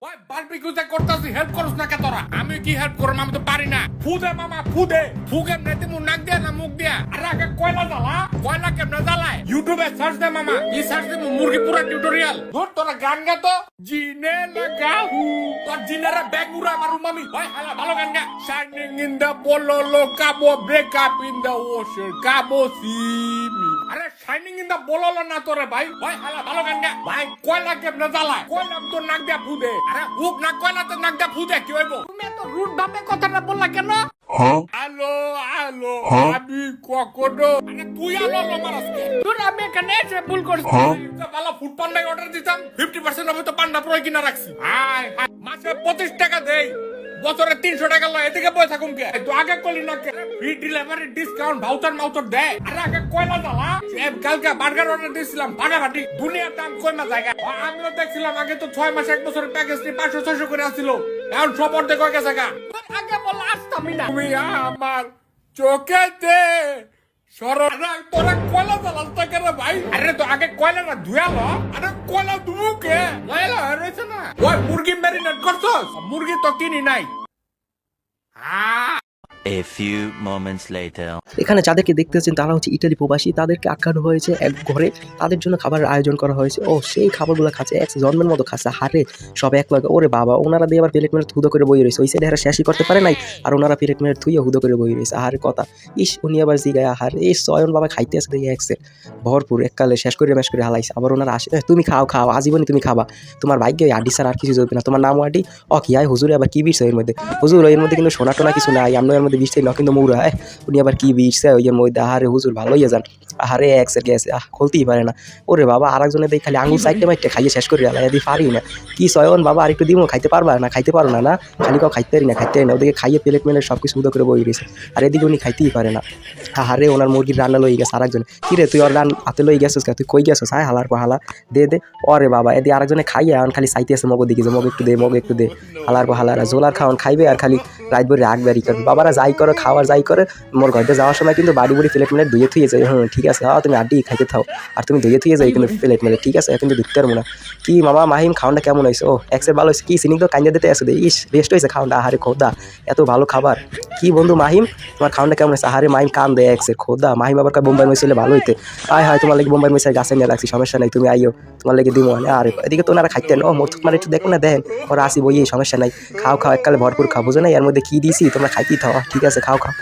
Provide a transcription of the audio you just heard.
ওই বারবিকিউতে করতাছি হেল্প করছ না কে তোরা? আমি কি হেল্প করব? আমি তো পারি না। ফুদে মামা ফুদে। ফুকে নেতে মু নাক দিয়া না মুখ দিয়া। আরে আগে কয়লা জ্বালা। কয়লা কেমনে জ্বালায়? ইউটিউবে সার্চ দে মামা। ই সার্চ দে মুরগি পুরা টিউটোরিয়াল। ধর তোরা গান গা তো। জিনে লাগাহু। তোর জিনেরা ব্যাগ উড়া মারু মামি। ওই হালা ভালো গান গা। শাইনিং ইন দা bololo কাবো break up in the ocean কাবো সিমি। আরে শাইনিং ইন দা bololo না তোরে ভাই। ওই হালা ভালো গান গা। ভাই কয়লা কেমনে জ্বালায়? কয়লা তো নাক দিয়া ফুদে। আরে হুক না কয়লা তো নাক দিয়া ফুদে কি হইব? তুমি এত রুড ভাবে কথাটা বললা কেন? হ্যালো হ্যালো আমি কখনো আরে তুই আলো মারাস কে? তুই আমি এখানে এসে ভুল করছি। ভালো ফুড পান্ডায় অর্ডার দিতাম 50% হবে তো পান্ডা পুরো কিনা রাখছি। হাই হাই মাসে 25 টাকা দেই, বছরে 300 টাকা লয়, এদিকে বই থাকুম কে? তো আগে কইলি না কে ফ্রি ডেলিভারি ডিসকাউন্ট ভাউচার মাউচার দে? আরে আগে কয়লা জ্বালা। কালকে বার্গার অর্ডার দিয়েছিলাম ফাটাফাটি, দুনিয়ার দাম কইমা জায়গা। আমিও দেখছিলাম আগে তো 6 মাস 1 বছরের প্যাকেজ নিয়ে 500-600 করে আসছিল, এখন সব অর্ধেক হয়ে গেছে গা। আগে বললা আসতামই না। তুমি আমার চোখেতে সরলা তোরা কয়লা জ্বালাস তা কেন ভাই? আরে তো আগে কয়লাটা ধুয়ালো। আরে কয়লা ধুকে ময়লা হয়ে রয়েছে না। ওই মুরগি ম্যারিনেট করছস? মুরগি তো কিনি নাই। A few moments later. এখানে যাদেরকে দেখতেছেন তারা হচ্ছে ইটালি প্রবাসী। তাদেরকে আটকানো হয়েছে এক ঘরে, তাদের জন্য খাবারের আয়োজন করা হয়েছে। ও সেই খাবারগুলো খাচ্ছে এক জন্মের মতো খাচ্ছে। হারে সব এক লগে। ওরে বাবা, ওনারা দিয়ে আবার প্লেট মেরে থুদো করে বই রয়েছে। ওই সাইডে এরা শেষই করতে পারে নাই, আর ওনারা প্লেট মেরে থুইয়া হুদো করে বই রয়েছে। আহারে কথা ইস, উনি আবার জিগায় আহার এই সয়ন বাবা খাইতে আসে দেখি একসের ভরপুর এককালে শেষ করে ম্যাশ করে হালাইছে। আবার ওনারা আসে তুমি খাও খাও আজীবনী তুমি খাবা, তোমার ভাগ্যে আডি স্যার আর কিছু চলবে না, তোমার নাম আডি। ও কি হয় হুজুরে আবার কি বিষয় এর মধ্যে? হুজুর এর মধ্যে কিন্তু সোনা টোনা কিছু নাই, আমরা এর মধ্যে বিষয় না কিন্তু মৌরা। উনি আবার কি বিষছে ওইয়ের মধ্যে? আহারে হুজুর ভালোই যান। আহারে এক্সের গেছে খুলতেই পারে না। ওরে বাবা আরেকজনে দেখি খালি আঙুল সাইডে মাইটে খাইয়ে শেষ করে আলাই এদি পারি না। কি সয়ন বাবা আর একটু দিমো, খাইতে পারবা না? খাইতে পারো না না? খালি কাউ খাইতে পারি না, খাইতে পারি না। ওদিকে খাইয়ে প্লেট মেলে সব কিছু উদো করে বই গেছে, আর এদিকে উনি খাইতেই পারে না। আহারে ওনার মুরগির রান্না লই গেছে আরেকজনে। কি রে তুই ওর রান হাতে লই গেছিস কে? তুই কই গেছিস? হায় হালার পাহালা দে দে। ওরে বাবা এদি আরেকজনে খাইয়ে এখন খালি চাইতে আছে মগো দিকে যে মগ একটু দে মগ একটু দে। হালার পাহালারা জোলার খাওয়ান খাইবে আর খালি রাত ভরে রাগ বেরি করবে। বাবারা যাই করো খাওয়ার যাই করে মোর ঘরতে যাওয়ার সময় কিন্তু বাড়ি বুড়ি প্লেট মেলে ধুয়ে থুয়ে যায়। ঠিক আছে হ্যাঁ তুমি আড্ডি খাইতে থাও, আর তুমি ধুয়ে থুয়ে যাই কিন্তু প্লেট মেলে। ঠিক আছে কিন্তু দেখতে পারবো না। কি মামা মাহিম খাওয়ানটা কেমন হয়েছে? ও এক্সের ভালো হয়েছে। কি সিনিক তো কাঞ্জা দিতে আসে ইস বেস্ট হয়েছে খাওয়ানটা। আহারে খোদা এত ভালো খাবার। কি বন্ধু মাহিম তোমার খাওয়ানটা কেমন হয়েছে? আহারে মাহিম কান দেয় এক্সের খোদা। মাহিম আবার বোম্বাই মেসেলে ভালো হইতে আয় হয় তোমার লাগে বোম্বাই মেসে গাছে নিয়ে রাখছি, সমস্যা নাই তুমি আইও, তোমার লাগে দিব। আরে এদিকে তো ওনারা খাইতেন। ও মোট তোমার একটু দেখো না দেন ওরা আসি বই সমস্যা নাই। খাও খাও এককালে ভরপুর খাও, বুঝো না এর মধ্যে কি দিয়েছি তোমরা খাইতেই থাও। ঠিক আছে খাও খাও।